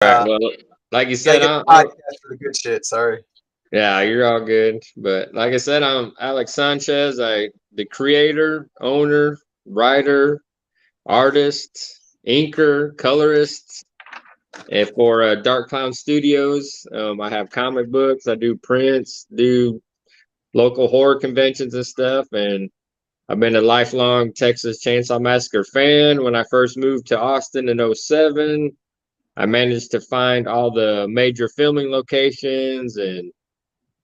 All right. Uh, Well, like you Gotta said, get the podcast for the good shit. Sorry. yeah, you're all good. But like I said, I'm Alex Sanchez. The creator, owner, writer, artist, inker, colorist, and for Dark Clown Studios. I have comic books. I do prints, do local horror conventions and stuff, and I've been a lifelong Texas Chainsaw Massacre fan. When I first moved to Austin in '07, I managed to find all the major filming locations and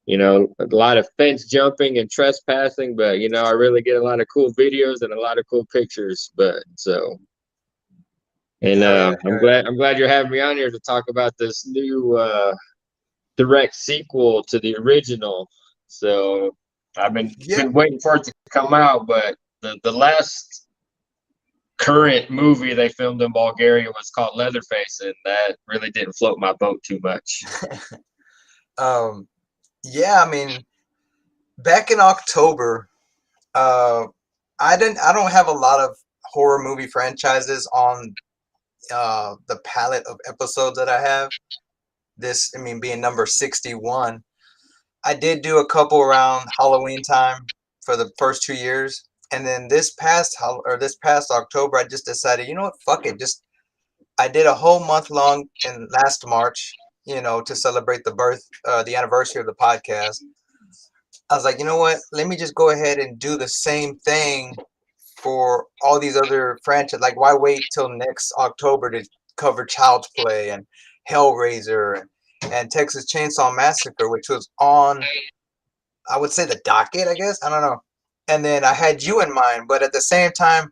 a lot of fence jumping and trespassing, but I really get a lot of cool videos and a lot of cool pictures. But so, and Hell yeah, I'm hell yeah. glad you're having me on here to talk about this new direct sequel to the original. So I've Yeah. been waiting for it to come out, but the last current movie they filmed in Bulgaria was called Leatherface, and that really didn't float my boat too much. Um, yeah, I mean, back in October, uh, I don't have a lot of horror movie franchises on the palette of episodes that I have. This, I mean, being number 61. I did do a couple around Halloween time for the first 2 years. And then this past October, I just decided, you know what, fuck it. Just I did a whole month long in last March, to celebrate the anniversary of the podcast. I was like, you know what? Let me just go ahead and do the same thing for all these other franchises. Like, why wait till next October to cover Child's Play and Hellraiser and Texas Chainsaw Massacre, which was on, I would say, the docket, I guess. I don't know. And then I had you in mind, but at the same time,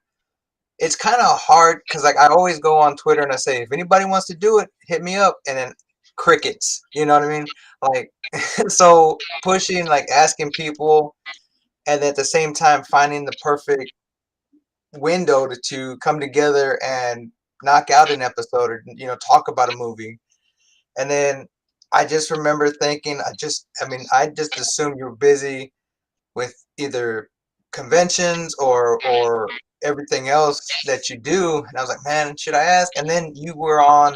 it's kind of hard because like I always go on Twitter and I say, if anybody wants to do it, hit me up, and then crickets. You know what I mean? Like, so pushing, like asking people, and at the same time finding the perfect window to come together and knock out an episode or talk about a movie. And then I just remember thinking, I just assumed you were busy with either conventions or everything else that you do. And I was like, man, should I ask? And then you were on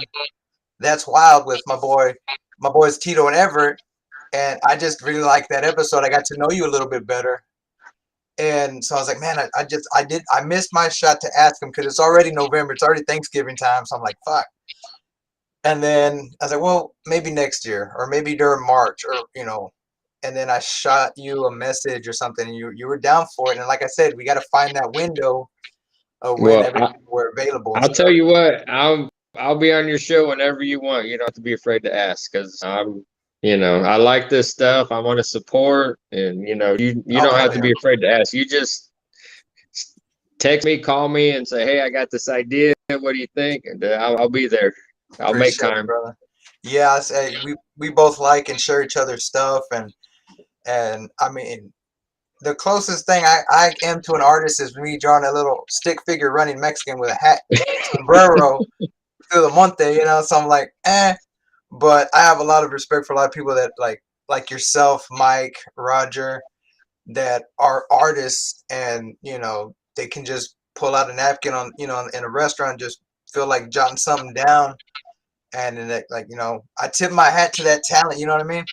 That's Wild with my boys Tito and Everett. And I just really liked that episode. I got to know you a little bit better. And so I was like, man, I missed my shot to ask him because it's already November. It's already Thanksgiving time. So I'm like, fuck. And then I was like, well, maybe next year or maybe during March or. And then I shot you a message or something. And you were down for it. And like I said, we got to find that window of when Well, everything were available and I'll tell stuff. you what, I'll be on your show whenever you want. You don't have to be afraid to ask because I like this stuff. I want to support, and you Oh, don't have hell to yeah. be afraid to ask. You just text me, call me, and say, hey, I got this idea. What do you think? And I'll be there. I'll make Appreciate it, time. brother. Yeah, I say we both like and share each other's stuff, and I mean, the closest thing I am to an artist is me drawing a little stick figure running Mexican with a hat, sombrero through the monte. So I'm like, eh. But I have a lot of respect for a lot of people that like yourself, Mike, Roger, that are artists, and they can just pull out a napkin on in a restaurant and just feel like jotting something down, and then like I tip my hat to that talent. You know what I mean?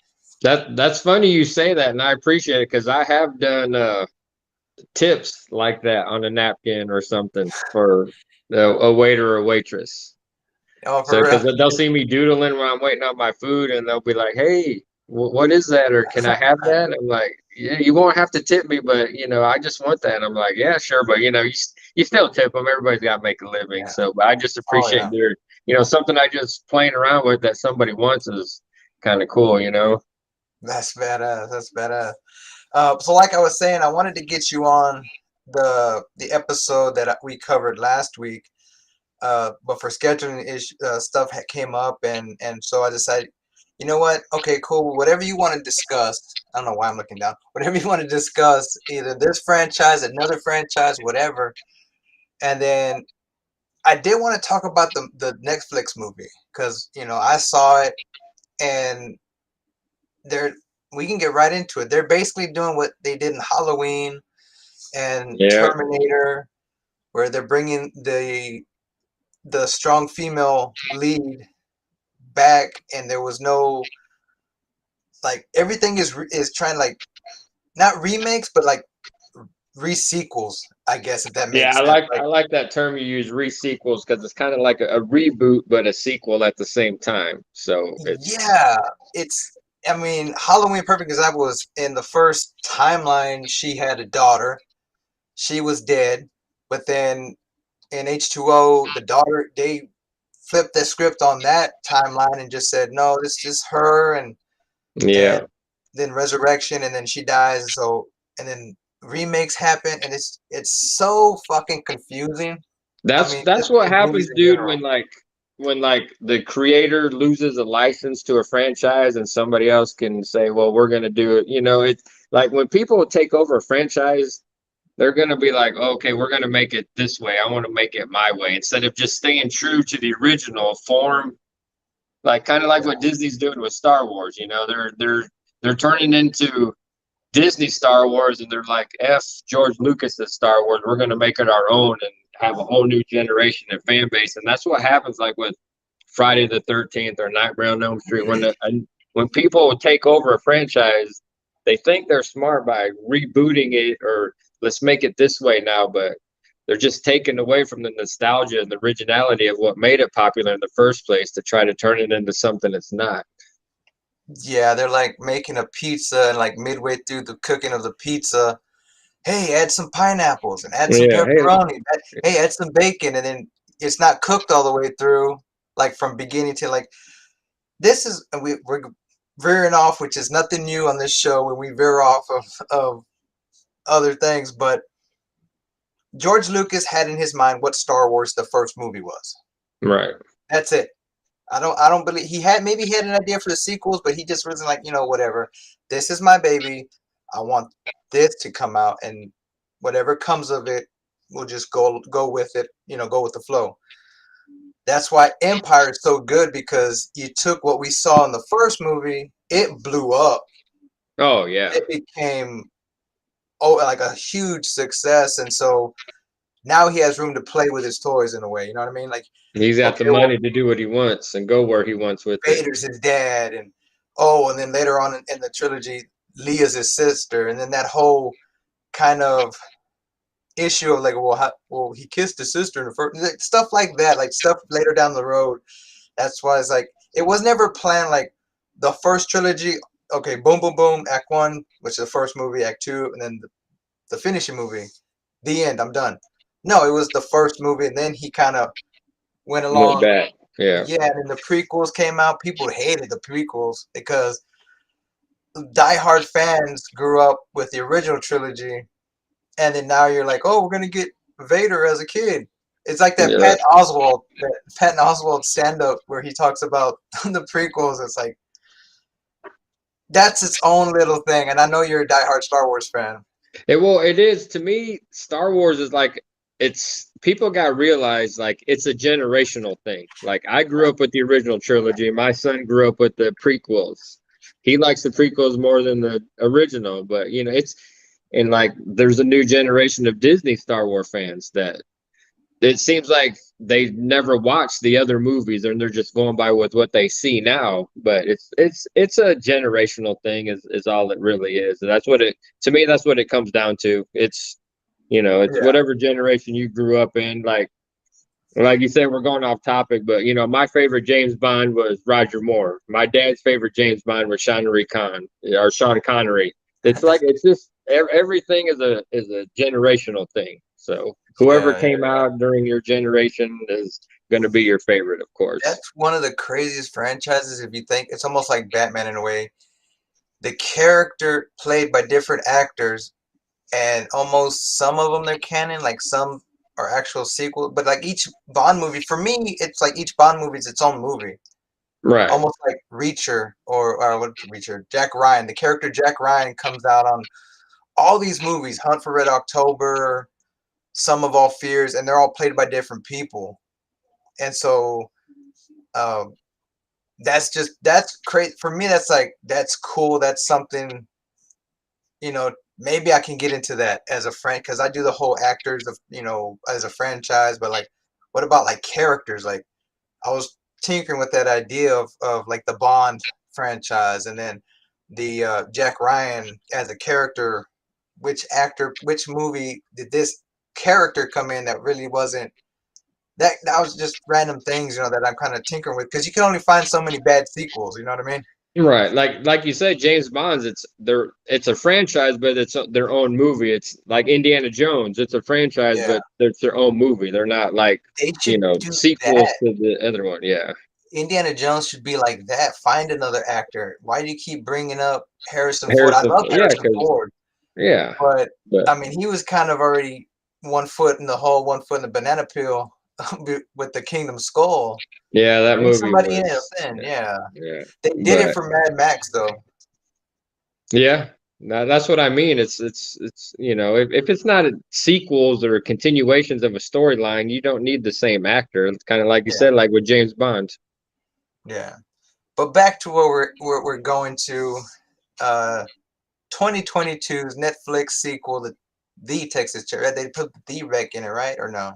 That's funny you say that, and I appreciate it because I have done tips like that on a napkin or something for a waiter or waitress. Oh, So, for real. because they'll see me doodling when I'm waiting on my food, and they'll be like, "Hey, what is that?" Or "Can I have that?" I'm like, "Yeah, you won't have to tip me, but I just want that." And I'm like, "Yeah, sure, but you still tip them. Everybody's got to make a living." Yeah. So, but I just Oh appreciate yeah. something I just playing around with that somebody wants is kind of cool. That's badass. That's badass. So like I was saying, I wanted to get you on the episode that we covered last week. But for scheduling stuff came up, and so I decided, you know what? Okay, cool. Whatever you want to discuss. I don't know why I'm looking down. Whatever you want to discuss, either this franchise, another franchise, whatever. And then I did want to talk about the Netflix movie because I saw it, and they're we can get right into it. They're basically doing what they did in Halloween and Yeah. Terminator, where they're bringing the strong female lead back, and there was no like everything is trying like not remakes, but like re-sequels, I guess, if that Yeah, makes sense. Like I like that term you use, re-sequels, because it's kind of like a reboot but a sequel at the same time. So it's yeah, it's I mean, Halloween perfect example was in the first timeline she had a daughter. She was dead, but then in H2O, the daughter they flipped the script on that timeline and just said, no, this is her and yeah. then resurrection and then she dies, so and then remakes happen and it's so fucking confusing. I mean, That's just what in movies happens, in dude, general. when like the creator loses a license to a franchise and somebody else can say, "Well, we're going to do it." You know, it's like when people take over a franchise, they're going to be like, "Okay, we're going to make it this way. I want to make it my way," instead of just staying true to the original form. Like kind of like what Yeah. Disney's doing with Star Wars, you know, they're turning into Disney Star Wars, and they're like, "F George Lucas's Star Wars. We're going to make it our own and have a whole new generation and fan base." And that's what happens, like with Friday the 13th or Nightmare on Elm Street. When people take over a franchise, they think they're smart by rebooting it or let's make it this way now, but they're just taken away from the nostalgia and the originality of what made it popular in the first place to try to turn it into something it's not. Yeah, they're like making a pizza and like midway through the cooking of the pizza, hey, add some pineapples and add some Yeah, hey, pepperoni. Hey, add some bacon, and then it's not cooked all the way through, like from beginning to like this is we're veering off, which is nothing new on this show when we veer off of other things. But George Lucas had in his mind what Star Wars the first movie was. right. That's it. I don't believe he had maybe he had an idea for the sequels, but he just wasn't like, whatever. This is my baby. I want this to come out and whatever comes of it, we'll just go with it, go with the flow. That's why Empire is so good because you took what we saw in the first movie, it blew up. Oh yeah. It became like a huge success, and so now he has room to play with his toys in a way. You know what I mean? Like, He's got the okay, well, money to do what he wants and go where he wants with it. Vader's his dad, and oh, and then later on in the trilogy, Leah's his sister, and then that whole kind of issue of like, well, well, he kissed his sister in the first, like, stuff like that, like stuff later down the road. That's why it's like it was never planned. Like the first trilogy, okay, boom, boom, boom, Act One, which is the first movie, Act Two, and then the finishing movie, the end. I'm done. No, it was the first movie, and then he kind of went Went along. back. Yeah. Yeah, and then the prequels came out. People hated the prequels because diehard fans grew up with the original trilogy, and then now you're like, oh, we're gonna get Vader as a kid. It's like Yeah. That Patton Oswalt stand up where he talks about the prequels. It's like that's its own little thing, and I know you're a diehard Star Wars fan. It is to me, Star Wars is like it's people got realized like it's a generational thing. Like I grew up with the original trilogy. My son grew up with the prequels. He likes the prequels more than the original, but you know, it's and like there's a new generation of Disney Star Wars fans that it seems like they never watched the other movies and they're just going by with what they see now. But it's a generational thing is all it really is. And that's what it to me, that's what it comes down to. It's you know, it's Yeah, whatever generation you grew up in. Like you said, we're going off topic, but you know, my favorite James Bond was Roger Moore. My dad's favorite James Bond was Sean Connery. It's like it's just everything is a generational thing. So whoever yeah. came out during your generation is going to be your favorite, of course. That's one of the craziest franchises. If you think it's almost like Batman in a way. The character played by different actors, and almost some of them they're canon, like some are actual sequel. But like each Bond movie, for me, it's like each Bond movie is its own movie. Right. Almost like Reacher or what Reacher, Jack Ryan. The character Jack Ryan comes out on all these movies, Hunt for Red October, Sum of All Fears, and they're all played by different people. And so um, that's crazy for me. That's like that's cool. That's something maybe I can get into that as a friend because I do the whole actors of as a franchise. But like, what about like characters? Like I was tinkering with that idea of like the Bond franchise, and then the Jack Ryan as a character. Which actor, which movie did this character come in that really wasn't that? That was just random things, that I'm kind of tinkering with because you can only find so many bad sequels. You know what I mean? Right. Like you said, James Bond's it's a franchise, but it's their own movie. It's like Indiana Jones. It's a franchise, Yeah, but it's their own movie. They're not like, they should do sequels that. to the other one. Yeah. Indiana Jones should be like that. Find another actor. Why do you keep bringing up Harrison Ford? I Harrison, love yeah, Harrison because Ford, yeah, but but I mean, he was kind of already one foot in the hole, one foot in the banana peel with the Kingdom Skull. yeah, that Bring movie somebody in was then, yeah, yeah. yeah, They did it but for Mad Max though. yeah, that's what I mean. If it's not sequels or continuations of a storyline, you don't need the same actor. It's kind of like you Yeah, said, like with James Bond. yeah. But back to where we're going to, uh, 2022's Netflix sequel, the Texas Chainsaw. They put the rec in it, right or no?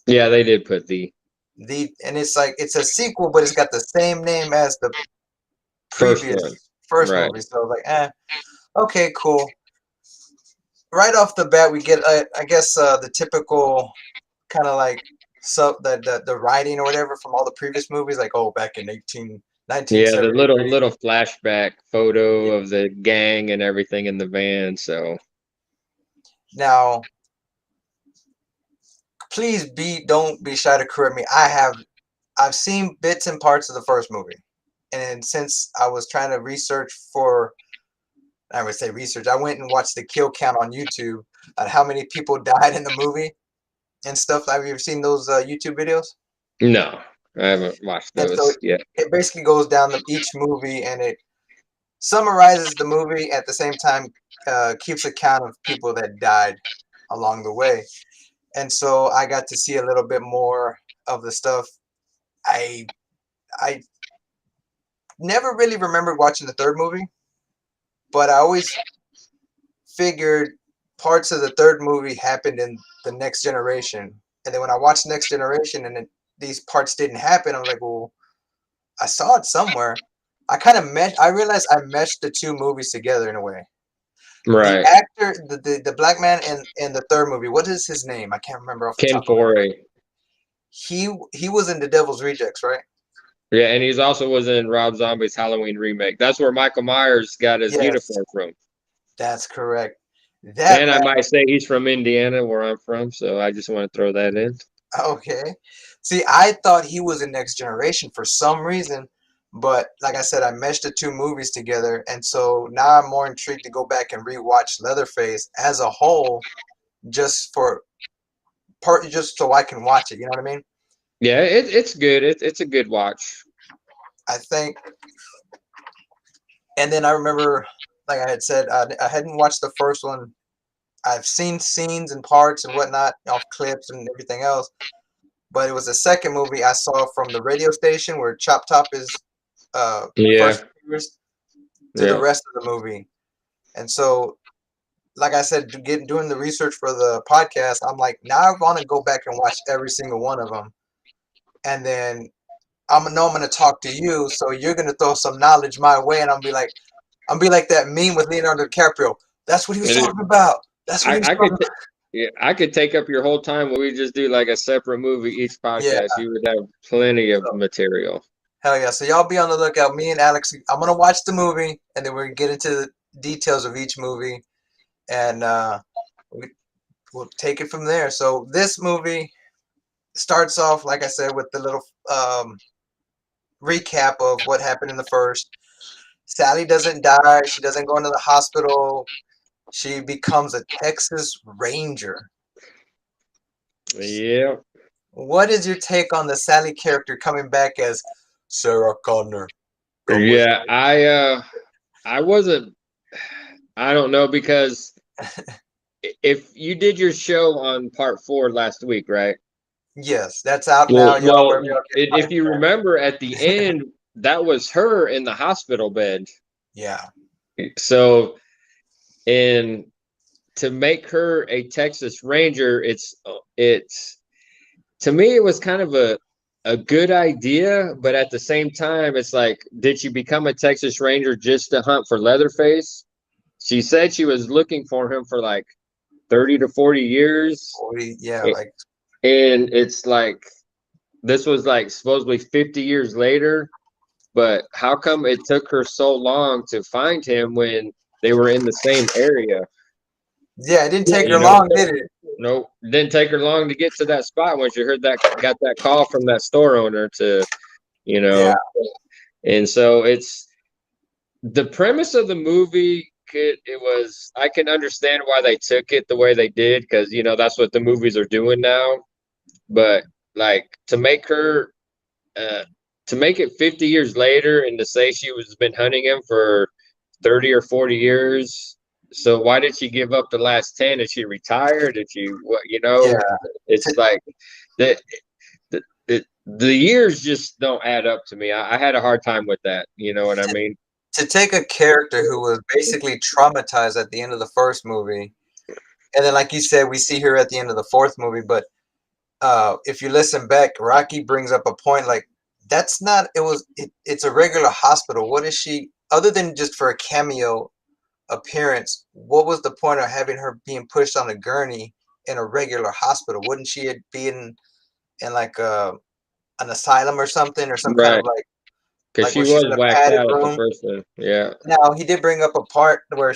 Yeah, they did put the And it's like it's a sequel, but it's got the same name as the first one, previous first right? movie. So I was like, okay, cool. Right off the bat, we get, I guess, the typical kind of like the writing or whatever from all the previous movies, like back in nineteen Yeah, the seventy three. little flashback photo Yeah. of the gang and everything in the van. So Now, please don't be shy to correct me. I've seen bits and parts of the first movie, and since I was trying to research for, I would say research, I went and watched the kill count on YouTube on how many people died in the movie and stuff. Have you ever seen those YouTube videos? no, I haven't watched And so those yet. it basically goes down each movie, and it summarizes the movie at the same time, keeps account of people that died along the way. And so I got to see a little bit more of the stuff. I i never really remembered watching the third movie, but I always figured parts of the third movie happened in the Next Generation. And then when I watched Next Generation and these parts didn't happen, I was like, well, I saw it somewhere. I realized I meshed the two movies together in a way. The Right, actor, the black man in the third movie, what is his name? I can't remember off the Ken top of my head. Foree. He was in The Devil's Rejects, right? Yeah, and he's also was in Rob Zombie's Halloween remake. That's where Michael Myers got his Yes, uniform from. that's correct. That And I man, might say he's from Indiana, where I'm from. So I just want to throw that in. okay. See, I thought he was in Next Generation for some reason, but like I said, I meshed the two movies together, and so now I'm more intrigued to go back and rewatch Leatherface as a whole, just for just so I can watch it. You know what I mean? Yeah, it's good. It's a good watch. I think, and then I remember, like I had said, I hadn't watched the first one. I've seen scenes and parts and whatnot off clips and everything else, but it was the second movie I saw from the radio station where Chop Top is Yeah, first appears to the yeah. rest of the movie. And so, like I said, doing the research for the podcast, I'm like, now I want to go back and watch every single one of them, and then I'm gonna talk to you, so you're gonna throw some knowledge my way, and I'm be like that meme with Leonardo DiCaprio. That's what he was It is. talking about. That's what he was I talking could. about. Yeah, I could take up your whole time when we just do like a separate movie each Yeah. podcast. You would have plenty of So material. hell yeah. So y'all be on the lookout. Me and Alex, I'm gonna watch the movie, and then we're gonna get into the details of each movie, and we, we'll take it from there. So this movie starts off, like I said, with the little recap of what happened in the first. Sally doesn't die. She doesn't go into the hospital. She becomes a Texas Ranger. Yeah. What is your take on the Sally character coming back as Sarah Connor? Come with Yeah, I wasn't I don't know because if you did your show on part 4 last week, right? Yes, that's out now, Well, y'all. Wherever y'all if you remember at the get it. end, that was her in the hospital bed. Yeah, So, and to make her a Texas Ranger, it's to me it was kind of a good idea, but at the same time, it's like, did she become a Texas Ranger just to hunt for Leatherface? She said she was looking for him for like 30 to 40 years. 40, yeah, A- like And it's like, this was like supposedly 50 years later, but how come it took her so long to find him when they were in the same area? yeah, it didn't take You her know, long, did it? nope. Didn't take her long to get to that spot when she heard that, got that call from that store owner to, you Yeah, know, and so it's the premise of the movie. It was, I can understand why they took it the way they did, because that's what the movies are doing now. But like uh, to make it 50 years later and to say she was been hunting him for 30 or 40 years. So why did she give up the last 10? Did she retire? Did she what, yeah. it's like the the years just don't add up to me. I had a hard time with that. You know what I To, mean? to take a character who was basically traumatized at the end of the first movie, and then, like you said, we see her at the end of the fourth movie. But if you listen back, Rocky brings up a point like that's not. It's a regular hospital. What is she? Other than just for a cameo appearance, what was the point of having her being pushed on a gurney in a regular hospital? Wouldn't she be in like an asylum or something, or some kind of Right. Because like she where she's was in a whacked padded out at the room? first one. Yeah. Now he did bring up a part where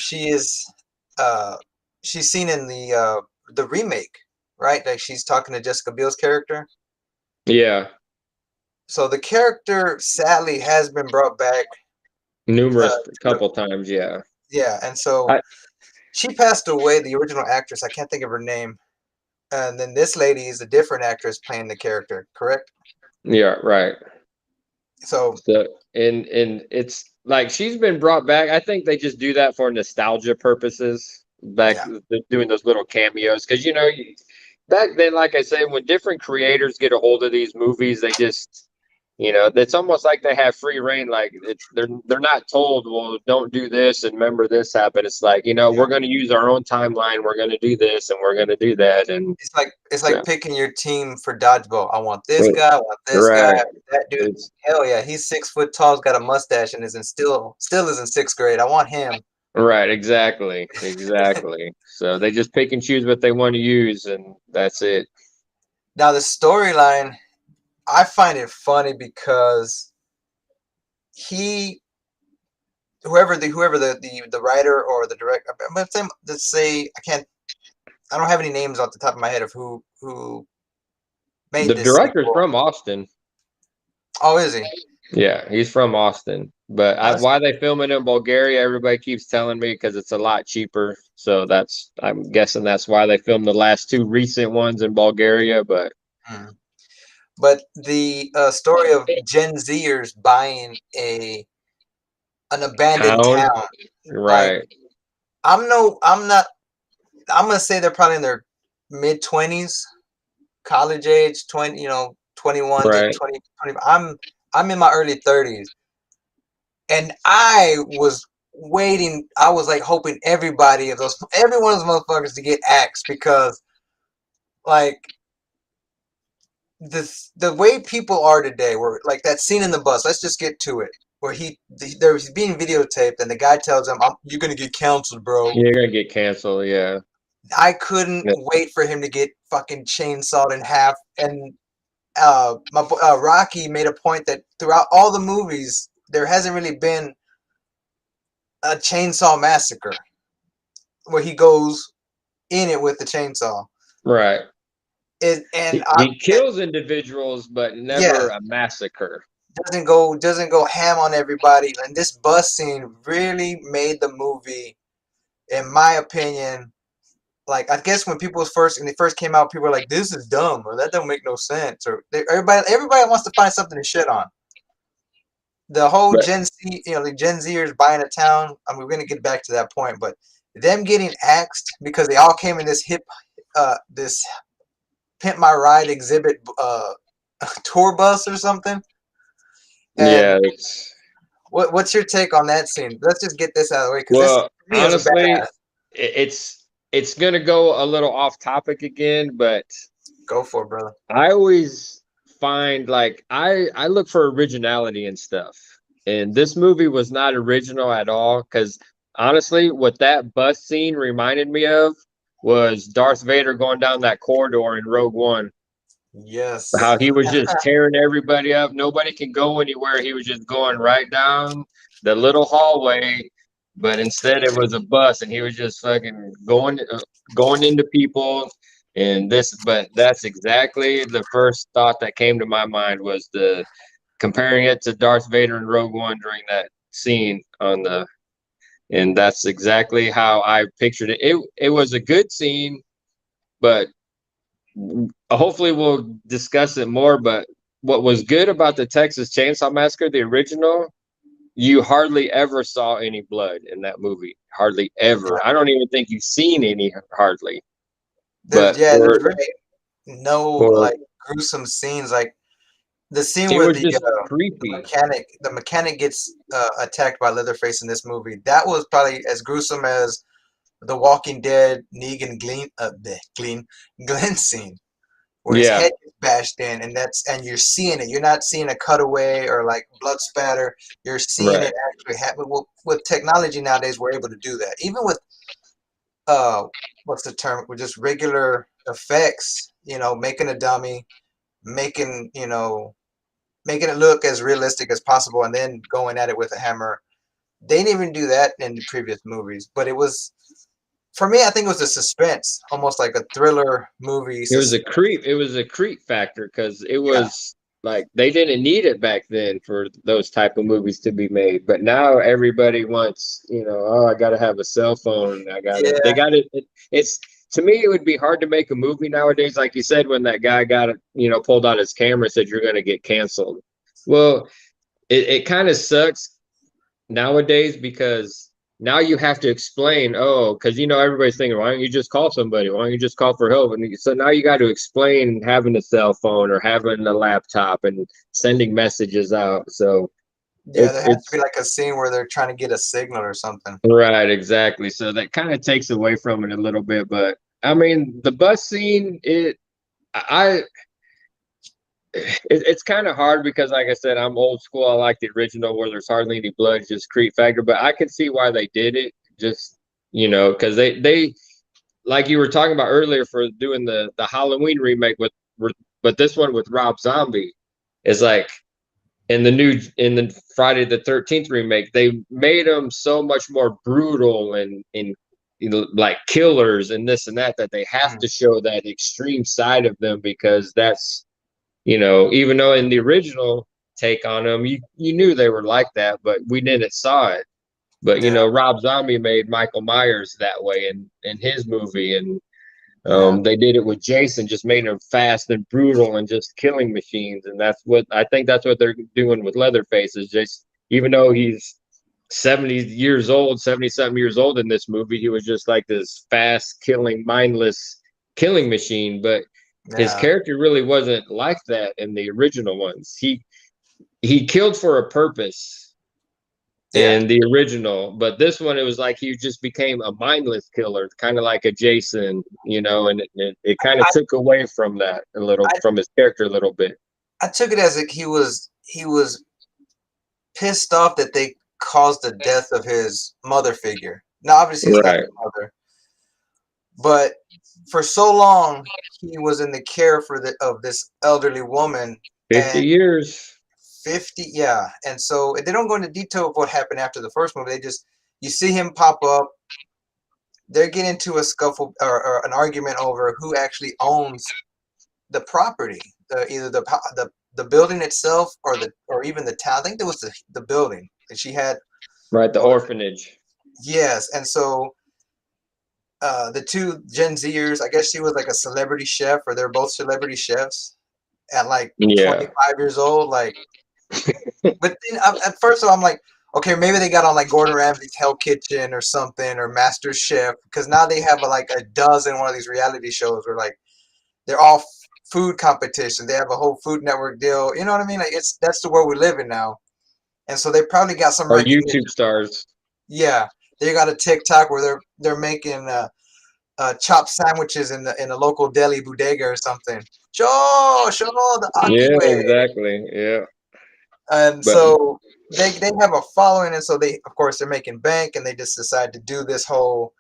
uh she's seen in the remake, right? Like she's talking to Jessica Biel's character. Yeah. So the character sadly has been brought back. Numerous To the, couple times. Yeah. yeah, and so I, she passed away. The original actress, I can't think of her name, and then this lady is a different actress playing the character. Correct? yeah. Right. So So and it's like she's been brought back. I think they just do that for nostalgia purposes. Back yeah, doing those little cameos, because back then, like I say, when different creators get a hold of these movies, they just it's almost like they have free reign. Like they're not told, well, don't do this and remember this happened. It's like yeah. we're going to use our own timeline. We're going to do this and we're going to do that, and It's like so picking your team for dodgeball. I want this guy. I want this guy. right. That dude. It's Hell yeah, he's 6 foot tall. He's got a mustache and is in still is in sixth grade. I want him. right, exactly, exactly. So they just pick and choose what they want to use, and that's it. Now the storyline, I find it funny because he, whoever the writer or the director, let's say I don't have any names off the top of my head of who The made this director's sequel. from Austin. Oh, is he? Yeah, he's from Austin. But Oh, why they film it in Bulgaria, everybody keeps telling me because it's a lot cheaper. So I'm guessing that's why they filmed the last two recent ones in Bulgaria. But hmm. But the story of Gen Zers buying an abandoned town, town, like right, I'm not. I'm gonna say they're probably in their mid 20s, college age, 20, 21 to right, 20. I'm in my early 30s, and I was waiting. I was like hoping every one of those motherfuckers to get axed because like the way people are today, where like that scene in the bus. Let's just get to it. Where he's being videotaped, and the guy tells him, "You're gonna get counseled, bro." you're gonna get canceled. Yeah, I couldn't yeah, wait for him to get fucking chainsawed in half. And Rocky made a point that throughout all the movies, there hasn't really been a chainsaw massacre where he goes in it with the chainsaw. right. It and He kills individuals, but yeah, never a massacre. doesn't go ham on everybody. And this bus scene really made the movie, in my opinion. Like I guess when they first came out, people were like, "This is dumb," or "That don't make no sense," or everybody wants to find something to shit on. The whole But Gen Z, the Gen Zers buying a town. I mean, we're gonna get back to that point, but them getting axed because they all came in this Pimp My Ride exhibit tour bus or something. And yeah, it's what's your take on that scene? Let's just get this out of the way because this well, to me is a honestly, badass. it's gonna go a little off topic again, but Go for it, brother. I always find like I look for originality and stuff. And this movie was not original at all because honestly, what that bus scene reminded me of was Darth Vader going down that corridor in Rogue One. Yes. How he was just tearing everybody up. Nobody can go anywhere. He was just going right down the little hallway, but instead it was a bus, and he was just fucking going into people and this. But that's exactly the first thought that came to my mind was the comparing it to Darth Vader and Rogue One during that scene on the, and that's exactly how I pictured it. It was a good scene, but hopefully we'll discuss it more. But what was good about the Texas Chainsaw Massacre, the original, you hardly ever saw any blood in that movie. Hardly ever. I don't even think you've seen any hardly. But There's really no for like gruesome scenes. Like the scene it where was the just creepy. mechanic gets attacked by Leatherface in this movie. That was probably as gruesome as the Walking Dead Negan Glenn scene, where his Yeah, head is bashed in, and you're seeing it. You're not seeing a cutaway or like blood spatter. You're seeing right. it actually happen. With technology nowadays, we're able to do that. Even with what's the term? With just regular effects, making a dummy, making making it look as realistic as possible, and then going at it with a hammer. They didn't even do that in the previous movies, but it was for me. I think it was a suspense, almost like a thriller movie. It was a creep. It was a creep factor because it Yeah, was like they didn't need it back then for those type of movies to be made. But now everybody wants, oh, I got to have a cell phone. They yeah, got it. It's to me, it would be hard to make a movie nowadays. Like you said, when that guy got it, pulled out his camera and said, you're going to get canceled. Well, it kind of sucks nowadays because now you have to explain, oh, because everybody's thinking, why don't you just call somebody? Why don't you just call for help? And so now you got to explain having a cell phone or having a laptop and sending messages out. So yeah. it's There has to be it's like a scene where they're trying to get a signal or something. right, exactly. So that kind of takes away from it a little bit. But I mean, the bus scene, I it's kind of hard because, like I said, I'm old school. I like the original where there's hardly any blood, just creep factor. But I can see why they did it. Just because they like you were talking about earlier for doing the Halloween remake but this one with Rob Zombie is like in the Friday the 13th remake, they made them so much more brutal and like killers and this and that they have Mm. to show that extreme side of them because that's even though in the original take on them, you knew they were like that, but we didn't saw it. But Yeah, Rob Zombie made Michael Myers that way in his movie, and yeah, they did it with Jason, just made him fast and brutal and just killing machines. And that's what I think that's what they're doing with Leatherface is just even though he's 70 years old, 70 something years old in this movie, he was just like this fast killing, mindless killing machine. But his yeah, character really wasn't like that in the original ones. He killed for a purpose yeah. in the original, but this one it was like he just became a mindless killer, kind of like a Jason, and it kind of I, took away from that a little I, from his character a little bit. I took it as like he was pissed off that they caused the death of his mother figure. Now, obviously, it's not Right. his mother, but for so long he was in the care of this elderly woman, 50 and years. 50, yeah. And so they don't go into detail of what happened after the first movie. They just you see him pop up. They get into a scuffle or an argument over who actually owns the property, either the building itself or even the town. I think there was the building that she had. Right, the What was orphanage. Yes, and so the two Gen Zers, I guess she was like a celebrity chef, or they're both celebrity chefs at like Yeah. 25 years old. Like, but then at first I'm like, okay, maybe they got on like Gordon Ramsay's Hell Kitchen or something, or Master Chef, because now they have like a dozen one of these reality shows where like they're all food competition. They have a whole Food Network deal. You know what I mean? Like that's the world we live in now, and so they probably got some Or recognition. YouTube stars. Yeah, they got a TikTok where they're making chopped sandwiches in the local deli bodega or something. Show the Aki Yeah, way. exactly. Yeah. And But so they have a following, and so they, of course, they're making bank, and they just decide to do this whole.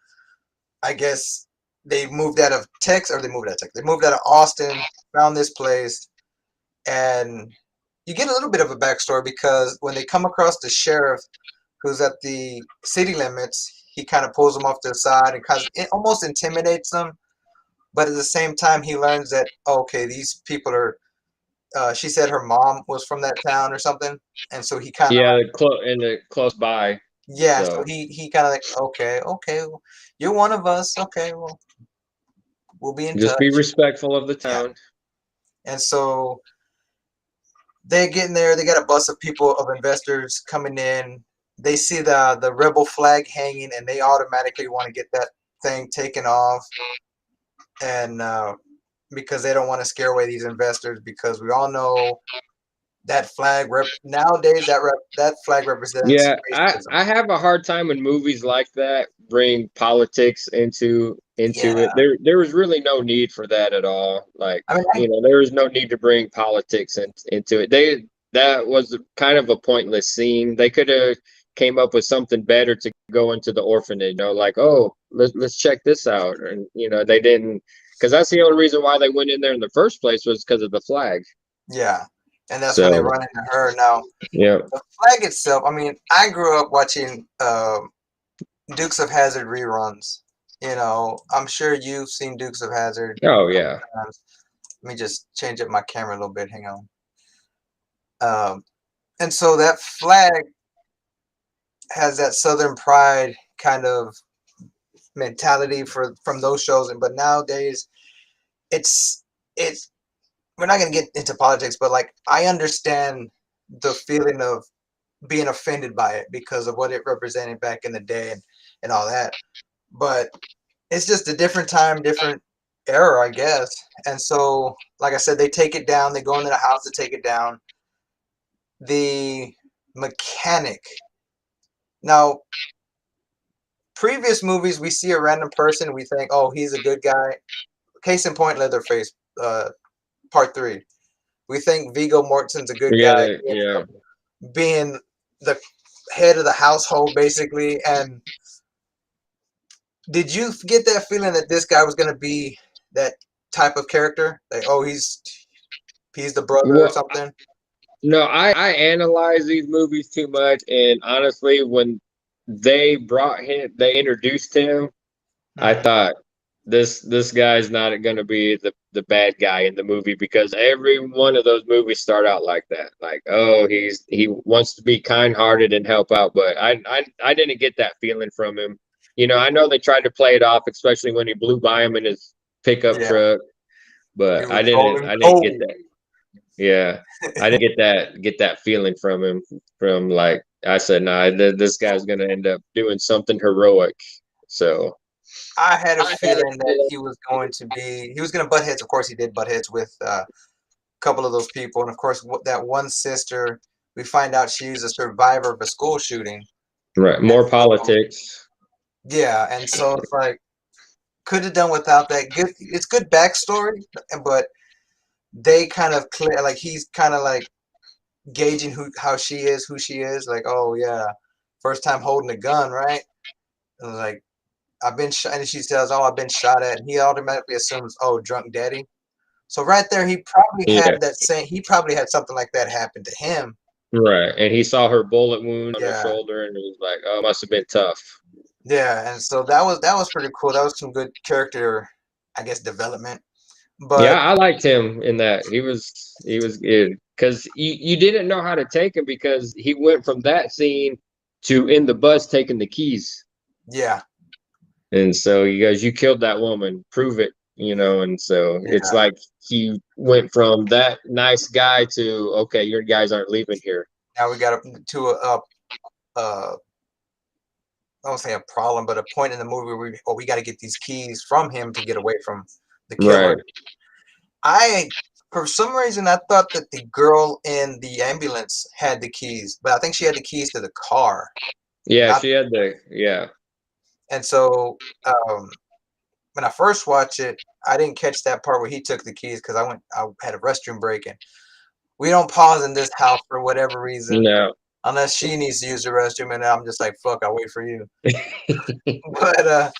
I guess they moved out of Texas, or they moved out of Texas. They moved out of Austin, found this place, and you get a little bit of a backstory because when they come across the sheriff who's at the city limits, he kind of pulls them off to the side and kind of it almost intimidates them. But at the same time, he learns that okay, these people are. She said her mom was from that town or something, and so he kind of yeah, the close by. yeah. So So he kind of like okay, well, you're one of us. Okay, well, we'll be in just be touch. respectful of the Yeah, town. and so they get in there. They got a bus of people of investors coming in. They see the rebel flag hanging, and they automatically want to get that thing taken off, and because they don't want to scare away these investors, because we all know that flag nowadays that flag represents Yeah, racism. I have a hard time when movies like that bring politics into it. Yeah, There was really no need for that at all. Like, I mean, there was no need to bring politics into it. That was kind of a pointless scene. They could have came up with something better to go into the orphanage. Like, oh, let's check this out. And they didn't, because that's the only reason why they went in there in the first place was because of the flag. yeah, and that's when they So run into her. Now, yeah. the flag itself. I mean, I grew up watching Dukes of Hazzard reruns. I'm sure you've seen Dukes of Hazzard Oh a couple yeah. times. Let me just change up my camera a little bit. Hang on. Um, and so that flag has that Southern pride kind of mentality from those shows, but nowadays it's it's we're not gonna get into politics, but like I understand the feeling of being offended by it because of what it represented back in the day and all that. But it's just a different time, different era, I guess. And so, like I said, they take it down. They go into the house to take it down. The mechanic. Now, previous movies, we see a random person, we think, oh, he's a good guy. Case in point, Leatherface, part three. We think Viggo Mortensen's a good Yeah, guy, yeah. being the head of the household, basically. And did you get that feeling that this guy was going to be that type of character? Like, oh, he's the brother or Well, something? no, I analyze these movies too much, and honestly, when they introduced him, I Hmm. thought this guy's not going to be the bad guy in the movie because every one of those movies start out like that. Like, oh, he wants to be kind-hearted and help out, but I didn't get that feeling from him. I know they tried to play it off, especially when he blew by him in his pickup Yeah, truck, he but was I rolling didn't get cold. that. Yeah, I didn't get that feeling from him. From like I said, nah, this guy's gonna end up doing something heroic. So I had a feeling that he was going to butt heads. Of course, he did butt heads with a couple of those people. And of course, that one sister, we find out she's a survivor of a school shooting. right, And more so, politics. yeah. And so it's like, could have done without that. Good. It's good backstory, but they kind of clear, like he's kind of like gauging who she is. Like, oh, yeah, first time holding a gun, right? And like, I've been shot. And she says, oh, I've been shot at. And he automatically assumes, oh, drunk daddy. So right there, Yeah, he probably had something like that happen to him. right. And he saw her bullet wound on her Yeah, shoulder, and it was like, oh, it must have been tough. yeah, and so that was pretty cool. That was some good character, I guess, development. Yeah, But I liked him in that. He was good because you didn't know how to take him because he went from that scene to in the bus taking the keys. yeah, And so you killed that woman, prove it, and so it's yeah. like he went from that nice guy to okay, your guys aren't leaving here. Now we got to a I don't say a problem, but a point in the movie where we got to get these keys from him to get away from the killer. Right. I, for some reason, I thought that the girl in the ambulance had the keys, but I think she had the keys to the car, Yeah, not. she had the yeah. And so when I first watched it, I didn't catch that part where he took the keys because I had a restroom break, and we don't pause in this house for whatever reason No. unless she needs to use the restroom, and I'm just like, fuck, I'll wait for you. But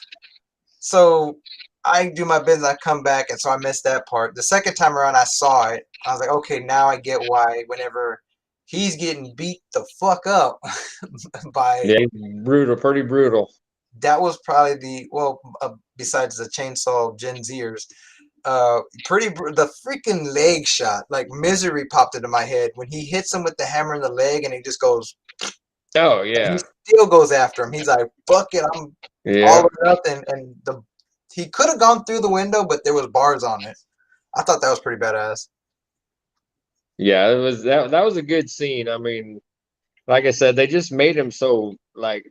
so I do my business, I come back, and so I missed that part. The second time around I saw it, I was like, okay, now I get why whenever he's getting beat the fuck up by, Yeah, brutal, pretty brutal. that was probably besides the chainsaw Gen Zers, the freaking leg shot, like Misery popped into my head when he hits him with the hammer in the leg and he just goes, Oh and he yeah. still goes after him. He's like, fuck it, I'm all Yeah. or nothing. And he could have gone through the window, but there was bars on it. I thought that was pretty badass. Yeah, it was that was a good scene. I mean, like I said, they just made him so like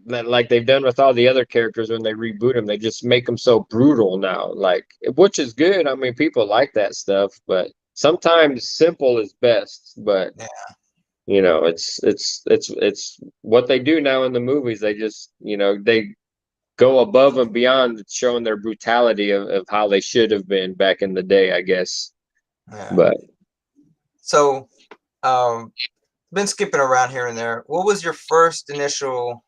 they've done with all the other characters when they reboot him. They just make him so brutal now, like which is good. I mean, people like that stuff, but sometimes simple is best. But Yeah, you know, it's what they do now in the movies. They just they go above and beyond showing their brutality of how they should have been back in the day, I guess. yeah. But So, been skipping around here and there. What was your first initial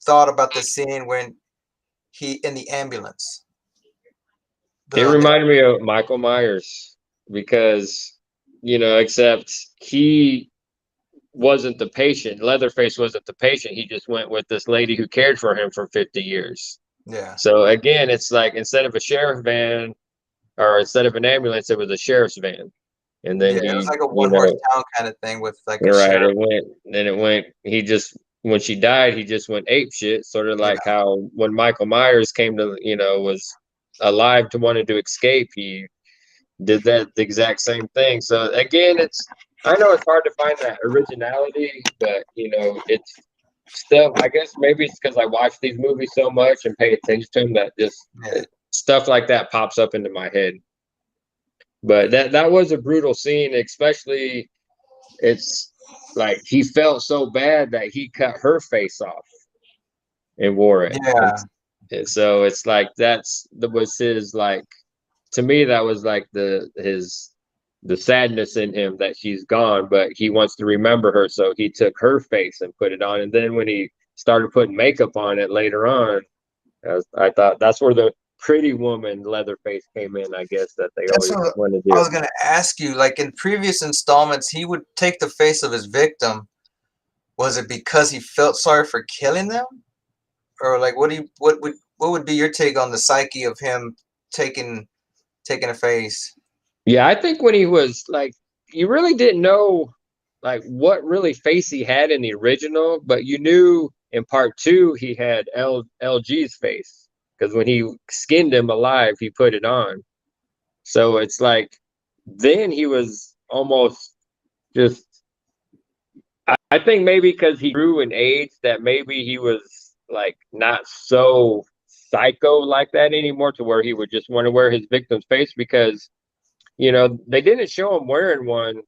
thought about the scene when he in the ambulance? it reminded me of Michael Myers because, except he wasn't the patient. Leatherface wasn't the patient. He just went with this lady who cared for him for 50 years. Yeah, So again, it's like instead of a sheriff van or instead of an ambulance, it was a sheriff's van. And then yeah. It was he, like a one horse town kind of thing with like a right, sheriff. he just, when she died, he just went ape shit, sort of Yeah, like how when Michael Myers came to, was alive to wanted to escape, he did that the exact same thing. So again, I know it's hard to find that originality, but it's stuff. I guess maybe it's because I watch these movies so much and pay attention to them that just yeah. stuff like that pops up into my head. But that was a brutal scene, especially it's like he felt so bad that he cut her face off and wore it. Yeah. And so it's like that was his, like, to me that was like the sadness in him that she's gone, but he wants to remember her, so he took her face and put it on. And then when he started putting makeup on it later on, I thought that's where the pretty woman Leatherface came in, I guess, that they That's always what want to I do. was gonna ask you. Like in previous installments, he would take the face of his victim. Was it because he felt sorry for killing them, or like what would be your take on the psyche of him taking taking a face? Yeah, I think when he was like, you really didn't know like what really face he had in the original, but you knew in part two he had LG's face because when he skinned him alive, he put it on. So it's like then he was almost just. I think maybe because he grew in age that maybe he was like not so psycho like that anymore, to where he would just want to wear his victim's face because they didn't show him wearing one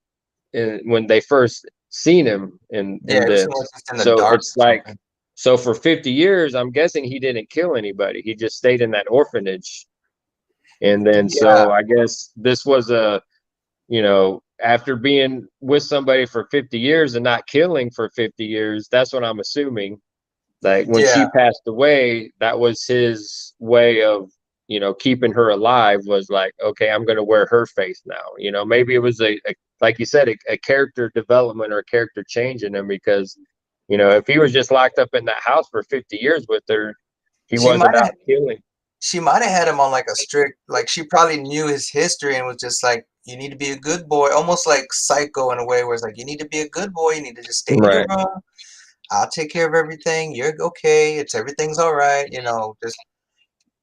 when they first seen him Yeah, in it was this. just in the So dark it's or like, something. so for 50 years, I'm guessing he didn't kill anybody. He just stayed in that orphanage. And then Yeah, so I guess this was after being with somebody for 50 years and not killing for 50 years, that's what I'm assuming. Like when yeah. she passed away, that was his way of, keeping her alive, was like, okay, I'm going to wear her face now. Maybe it was like you said, a character development or a character change in him because, if he was just locked up in that house for 50 years with her, he She wasn't might have out killing. she might have had him on like a strict, like she probably knew his history and was just like, you need to be a good boy, almost like Psycho in a way, where it's like you need to be a good boy, you need to just stay in your Right, room. I'll take care of everything. You're okay. Everything's all right. Just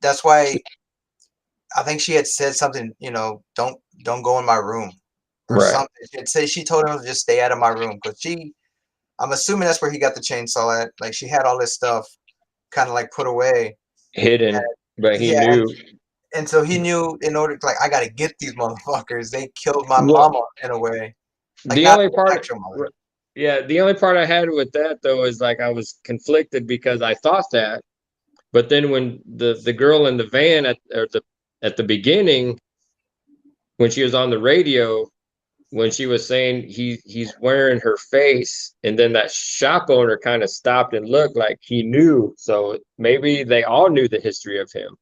that's why I think she had said something. Don't go in my room or right. something. She told him to just stay out of my room because I'm assuming that's where he got the chainsaw at. Like she had all this stuff kind of like put away. And, Hidden, but he yeah, knew. and so he knew in order to, like, I got to get these motherfuckers. They killed my Well, mama in a way, like the not only the part, actual mother. yeah, the only part I had with that though is like I was conflicted because I thought that, but then when the girl in the van or at the beginning, when she was on the radio, when she was saying he's wearing her face, and then that shop owner kind of stopped and looked like he knew. So maybe they all knew the history of him.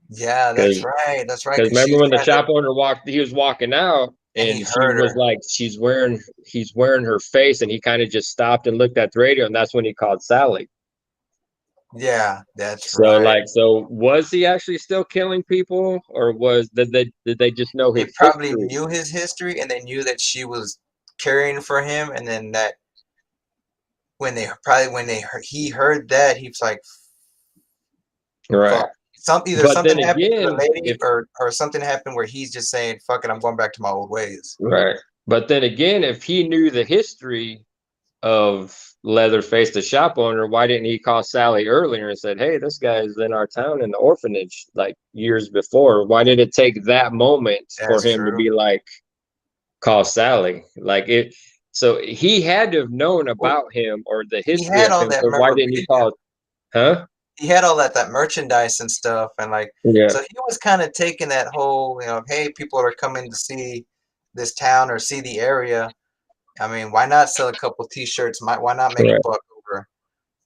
Yeah, that's Because right. That's right. because Because remember she's when the trying to, shop owner he was walking out, and he and she heard was her. like, he's wearing her face, and he kind of just stopped and looked at the radio, and that's when he called Sally. Yeah, that's So right. like, so was he actually still killing people, or did they just know They his probably history? knew his history, and they knew that she was caring for him, and then that he heard that, he was like, Right. fuck. Either But something then happened to the again, lady, if or something happened where he's just saying, fuck it, I'm going back to my old ways. right. But then again, if he knew the history of Leatherface, the shop owner, why didn't he call Sally earlier and said, "Hey, this guy's in our town in the orphanage like years before"? Why did it take that moment for That's him to true. be like, call Sally? Like it, so he had to have known Well, about him or the he history had of all him. that So why didn't he memorabilia. call? Huh? He had all that merchandise and stuff, and like, Yeah, so he was kind of taking that whole, hey, people are coming to see this town or see the area. I mean, why not sell a couple T-shirts? Why not make a right. buck over?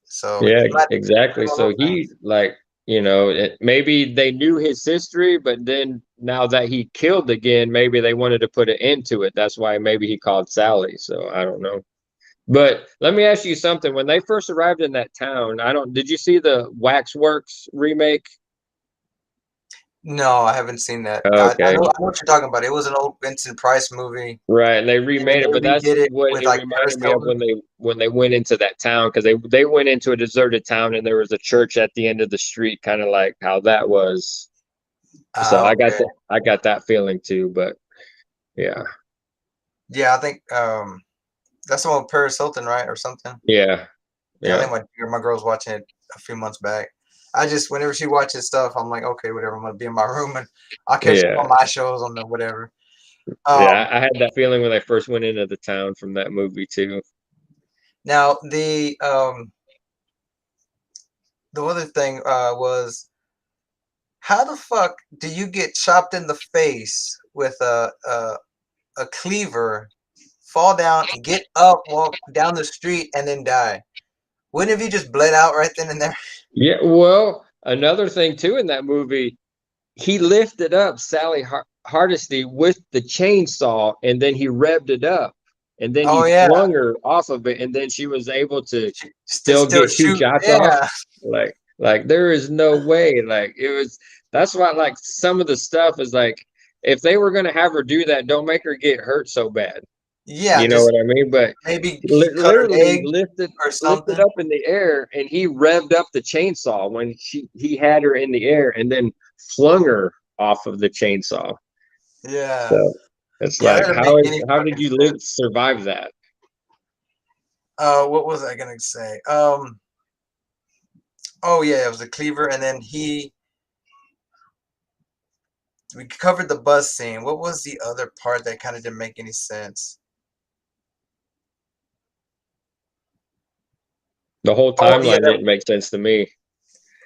So Yeah, he might exactly. do all So those he things. like, maybe they knew his history, but then now that he killed again, maybe they wanted to put an end to it. That's why maybe he called Sally. So I don't know. But let me ask you something. When they first arrived in that town, did you see the Waxworks remake? No, I haven't seen that. I Okay. know what you're talking about. It was an old Vincent Price movie, Right, and they and then remade it, they but that's redid it what with it like Paris reminded me of Hilton. when they went into that town, because they went into a deserted town and there was a church at the end of the street, kind of like how that was. So Okay. I got that feeling too, but yeah. Yeah, I think that's the one with Paris Hilton, right, or something. Yeah. Yeah, I Yeah. think my girl's watching it a few months back. I just whenever she watches stuff, I'm like, okay, whatever. I'm gonna be in my room and I'll catch up Yeah. on my shows on the whatever. Yeah. Um, I had that feeling when I first went into the town from that movie too. Now the other thing was, how the fuck do you get chopped in the face with a cleaver, fall down, get up, walk down the street, and then die? Wouldn't have you just bled out right then and there? Yeah, well, another thing too in that movie, he lifted up Sally Hardesty with the chainsaw, and then he revved it up, and then he Oh yeah, flung her off of it, and then she was able to still still get two shoot. shots off. Yeah, Like there is no way. Like it was. That's why like some of the stuff is like, if they were gonna have her do that, don't make her get hurt so bad. yeah. You know Just what I mean? But maybe cut a literally leg or lifted something. up in the air, and he revved up the chainsaw when he had her in the air, and then flung her off of the chainsaw. Yeah, So it's yeah. That like, doesn't make any how did fucking you sense. survive that? What was I gonna say? Oh yeah, it was a cleaver, and then we covered the bus scene. What was the other part that kind of didn't make any sense? The whole Oh yeah, timeline didn't make sense to me.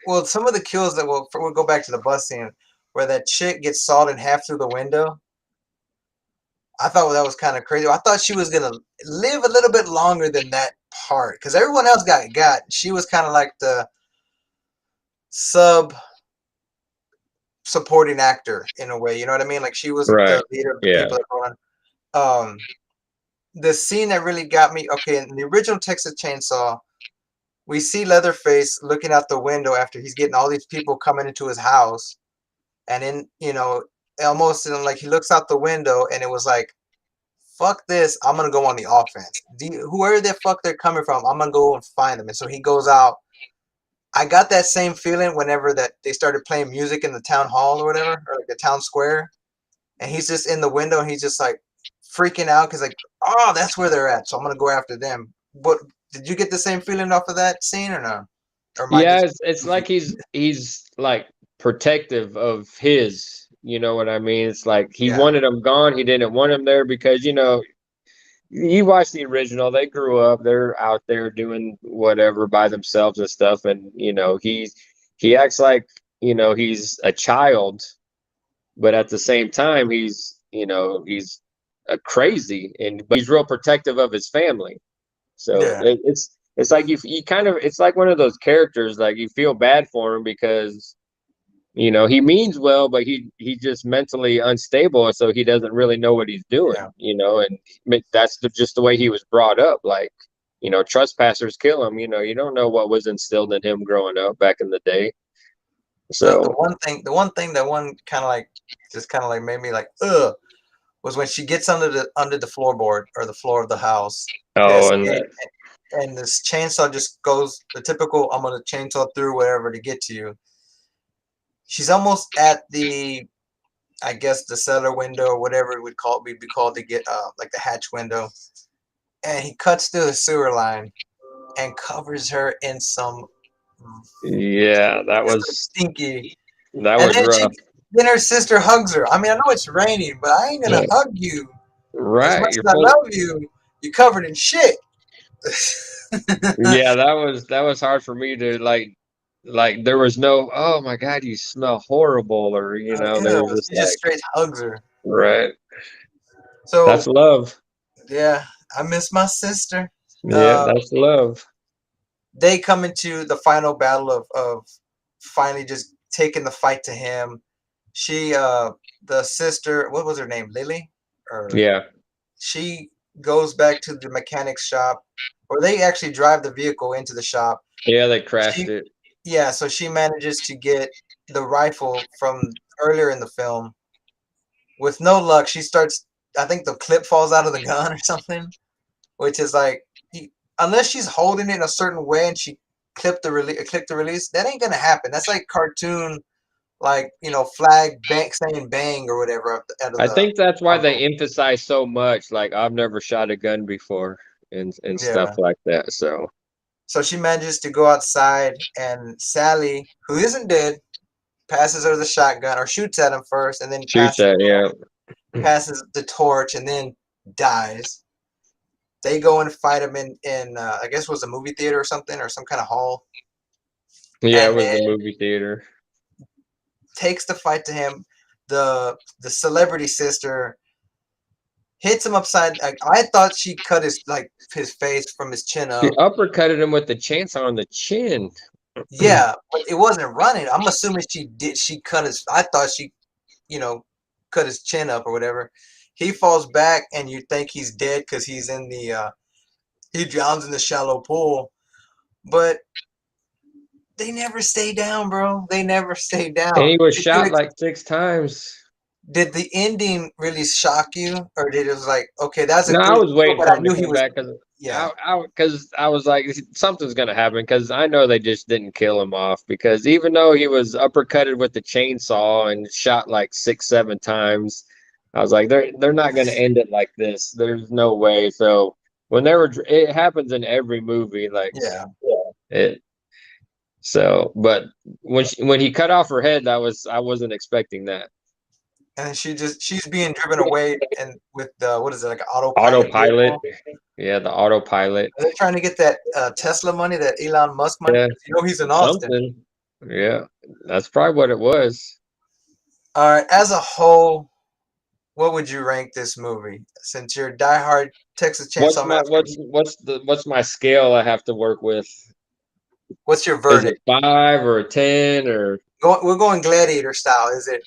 well, some of the kills that we'll go back to the bus scene where that chick gets sawed in half through the window. I thought that was kind of crazy. I thought she was gonna live a little bit longer than that part because everyone else got. She was kind of like the sub supporting actor in a way. You know what I mean? Like she wasn't Right. the leader of the Yeah. people that were on. The scene that really got me. Okay, in the original Texas Chainsaw, we see Leatherface looking out the window after he's getting all these people coming into his house, and in almost in, like he looks out the window, and it was like, fuck this, I'm gonna go on the offense. Whoever the fuck they're coming from, I'm gonna go and find them. And so he goes out. I got that same feeling whenever that they started playing music in the town hall or whatever, or like the town square, and he's just in the window and he's just like freaking out because like, oh, that's where they're at, so I'm gonna go after them. What did you get the same feeling off of that scene or no? Or am I Yeah, just it's goofy? like he's like protective of his, you know what I mean? It's like he Yeah, wanted him gone. He didn't want him there because, you watch the original, they grew up, they're out there doing whatever by themselves and stuff, and he acts like he's a child, but at the same time, he's a crazy, but he's real protective of his family. So Yeah. it's like you kind of it's like one of those characters, like you feel bad for him because he means well, but he's just mentally unstable, so he doesn't really know what he's doing, Yeah. and that's just the way he was brought up. Like, trespassers kill him. You don't know what was instilled in him growing up back in the day. The So, one thing that one kind of like just kind of like made me like ugh was when she gets under the floorboard or the floor of the house to oh, and escape, and this chainsaw just goes the typical I'm gonna chainsaw through whatever to get to you. She's almost at the I guess the cellar window or whatever it would be called to get like the hatch window, and he cuts through the sewer line and covers her in some yeah, that just like was stinky. that And was rough. then her sister hugs her. I mean, I know it's raining, but I ain't gonna Yeah, hug you as right. much You're as I full. love you. You covered in shit. Yeah, that was hard for me to like there was no, oh my God, you smell horrible, or there Ew, was just she just like, straight hugs her. right. That's So love. yeah, I miss my sister. Yeah, Uh, that's love. they come into the final battle of finally just taking the fight to him. She, the sister, what was her name? Lily, or Yeah. she goes back to the mechanic's shop, or they actually drive the vehicle into the shop. Yeah, they crashed She, it. yeah, so she manages to get the rifle from earlier in the film. With no luck, she starts. I think the clip falls out of the gun or something, which is like, unless she's holding it in a certain way and she click the release, that ain't gonna happen. That's like cartoon, like flag bang saying bang or whatever out of I the think that's why they ammo. emphasize so much, like I've never shot a gun before and stuff Yeah. like that. So So she manages to go outside, and Sally, who isn't dead, passes her the shotgun or shoots at him first, and then shoots at, yeah. passes the torch, and then dies. They go and fight him in I guess it was a movie theater or something or some kind of hall, Yeah, it and was the it movie theater. takes the fight to him. The celebrity sister hits him upside. I thought she cut his face from his chin She up. uppercutted him with the chainsaw on the chin. Yeah, but it wasn't running. I'm assuming she did. She cut his. I thought she, you know, cut his chin up or whatever. He falls back, and you think he's dead because he's in the. He drowns in the shallow pool, but they never stay down, bro. They never stay And down. he was shot like 6 times. Did the ending really shock you, or did it was like, okay, that's a No, I great was kill, waiting but for I him to knew he come was. back because Yeah, I was like, something's gonna happen, because I know they just didn't kill him off, because even though he was uppercutted with the chainsaw and shot like 6, 7 times, I was like, they're not gonna end it like this. There's no way. So whenever it happens in every movie, like, yeah. it. So, but when he cut off her head, I wasn't expecting that. And she's being driven away, and with the what is it like an autopilot Autopilot, vehicle? yeah, the autopilot, Are they trying to get that Tesla money, that Elon Musk money? yeah, 'Cause he's in Austin. something, yeah, that's probably what it was. All right, as a whole, what would you rank this movie? Since you're a diehard Texas What's Chainsaw my Massacre, what's my scale I have to work with? what's your Is it verdict? 5 or 10 or? We're going gladiator style. Is it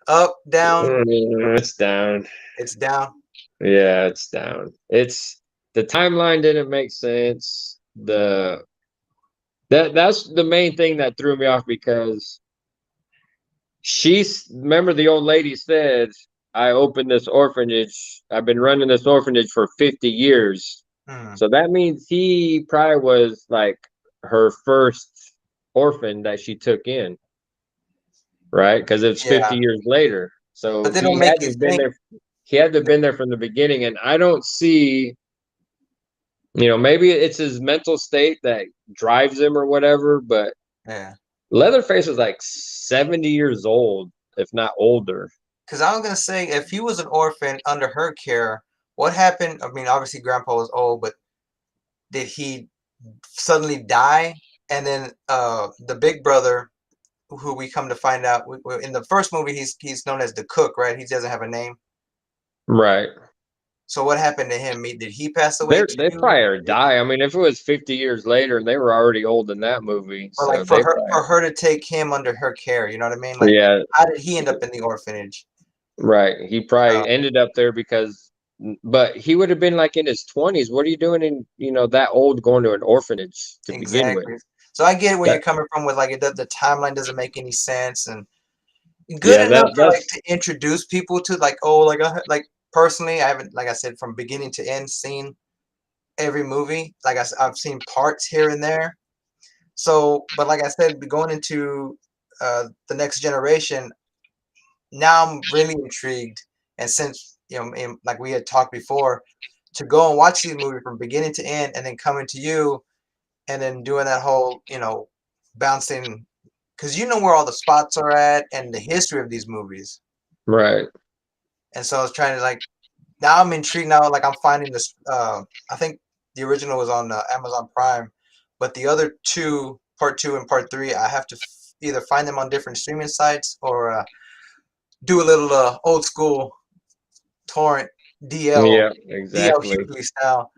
up, down? It's down. It's down. Yeah, it's down. It's the timeline didn't make sense. That's the main thing that threw me off, because remember, the old lady said, I opened this orphanage. I've been running this orphanage for 50 years. Hmm. So that means he probably was like her first orphan that she took in, right? Because it's Yeah, 50 years later. but So they don't he make had to you have been think. there. He had to have been there from the beginning. And I don't see, maybe it's his mental state that drives him or whatever, but Yeah. Leatherface was like 70 years old, if not older. Because I was gonna say, if he was an orphan under her care, what happened? I mean, obviously, Grandpa was old, but did he suddenly die? And then the big brother, who we come to find out in the first movie, he's known as the cook, right? He doesn't have a name. Right. So what happened to him? Did he pass away They too? probably die. I mean, if it was 50 years later, they were already old in that movie, Or so like they for probably, her to take him under her care, you know what I mean? Like, yeah, how did he end up in the orphanage? right. He Uh, probably ended up there because, but he would have been like in his 20s. What are you doing in, that old going to an orphanage to begin with? exactly. So I get where you're That, coming from with like the timeline doesn't make any sense, and good yeah, enough for like that's, to introduce people to like, oh, like like personally, I haven't, like I said, from beginning to end seen every movie. Like I've seen parts here and there. So, but like I said, going into the next generation, now I'm really intrigued. And since like we had talked before, to go and watch these movies from beginning to end, and then coming to you, and then doing that whole, bouncing, because you know where all the spots are at and the history of these movies. right. And so I was trying to like, now I'm intrigued now. Like I'm finding this. I think the original was on Amazon Prime, but the other two, part two and part three, I have to either find them on different streaming sites or do a little old school torrent DL Yeah, DL exactly. Hughley style.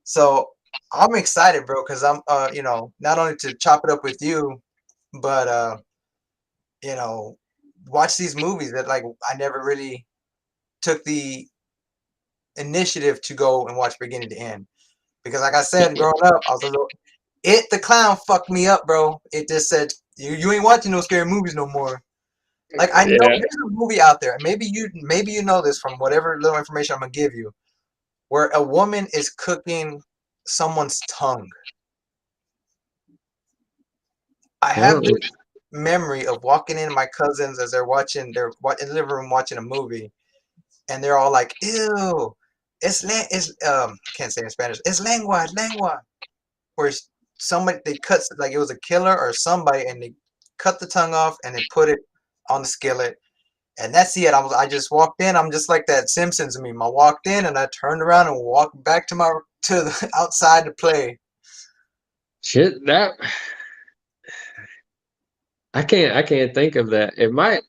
So I'm excited, bro, because I'm not only to chop it up with you, but you know watch these movies that like I never really took the initiative to go and watch beginning to end. Because like I said, growing up, I was a little it the clown fucked me up, bro. It just said you ain't watching no scary movies no more. Like I know Yeah. there's a movie out there. Maybe you know this from whatever little information I'm gonna give you, where a woman is cooking someone's tongue. I have Mm, this memory of walking in my cousins as in the living room watching a movie, and they're all like, "Ew, it's I can't say it in Spanish. It's lengua." Where somebody they cut like it was a killer or somebody, and they cut the tongue off and they put it on the skillet. And that's it. I just walked in. I'm just like that Simpsons meme. I walked in and I turned around and walked back to the outside to play. shit, I can't think of that.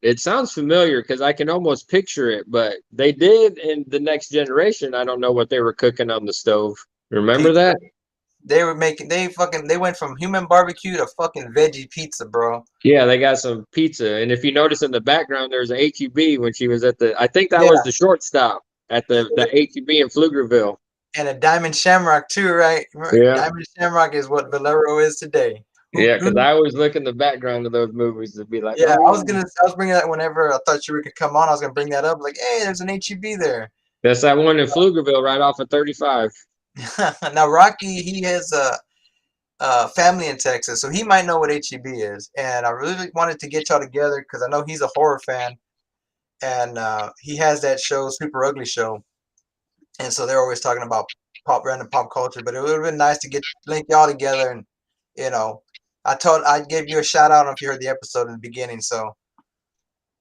It sounds familiar because I can almost picture it, but they did in the next generation. I don't know what they were cooking on the stove. Remember Pizza. that? They went from human barbecue to fucking veggie pizza, bro. Yeah, they got some pizza. And if you notice in the background, there's an HEB when she was I think that was Yeah, the shortstop at the HEB in Pflugerville. and a diamond shamrock too, right? Yeah. Diamond shamrock is what Valero is today. Hoot Yeah, because hoot. I always look in the background of those movies to be like, Yeah, oh, I was bringing that whenever I thought you could come on. I was gonna bring that up, like, hey, there's an HEB there. that's that one in Pflugerville right off of 35. Now Rocky, he has a family in Texas, so he might know what HEB is. And I really wanted to get y'all together because I know he's a horror fan, and he has that show, Super Ugly Show, and so they're always talking about random pop culture. But it would have been nice to link y'all together, and you know, I gave you a shout out if you heard the episode in the beginning. So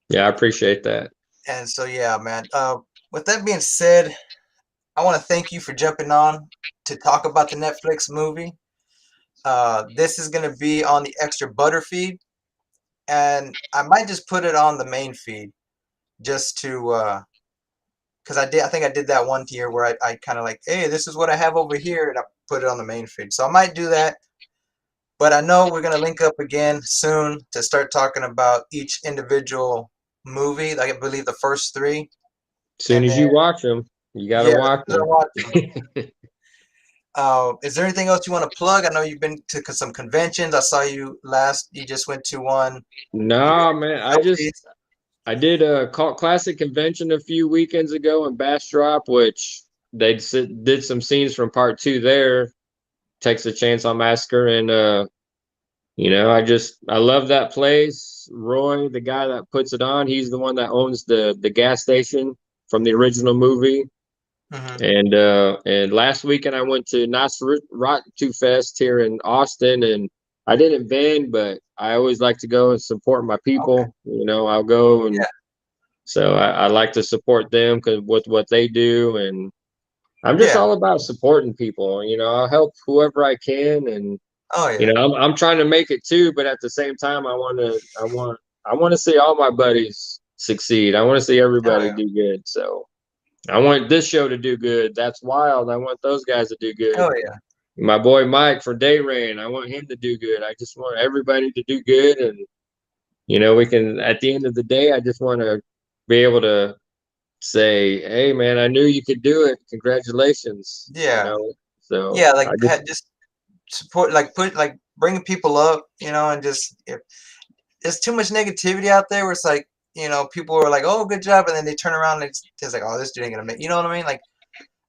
Yeah, I appreciate that. yeah, man. With that being said, I want to thank you for jumping on to talk about the Netflix movie. This is going to be on the extra butter feed, and I might just put it on the main feed just to because I think I did that one year where I kind of like, hey, this is what I have over here, and I put it on the main feed. So I might do that, but I know we're going to link up again soon to start talking about each individual movie. Like I believe the first three, As soon and as then you watch them, you got to yeah, watch I them. watch them. Is there anything else you want to plug? I know you've been to some conventions. I saw you last. You just went to one. You No, man, selfies. I did a Cult Classic convention a few weekends ago in Bastrop, which did some scenes from part two there, Texas Chainsaw Massacre, and I love that place. Roy, the guy that puts it on, he's the one that owns the gas station from the original movie. Hmm. And last weekend I went to Nosferatu Fest here in Austin, and I didn't bend, but I always like to go and support my Okay. people. I'll go, and Yeah. so I like to support them because with what they do, and I'm just Yeah. all about supporting people. I'll help whoever I can, and Oh You yeah. know, I'm trying to make it too, but at the same time, I want to see all my buddies succeed. I want to see Oh everybody yeah. do good. So I want this show to do good. That's wild. I want those guys to do good. Oh yeah. My boy Mike for Day Rain, I want him to do good. I just want everybody to do good, and you know, we can. At the end of the day, I just want to be able to say, "Hey, man, I knew you could do it. Congratulations!" You Yeah. know. So Yeah. I Like just, had just support, like put like bringing people up, and just if there's too much negativity out there where it's like, people are like, oh, good job, and then they turn around and it's like, oh, this dude ain't gonna make. You know what I mean? Like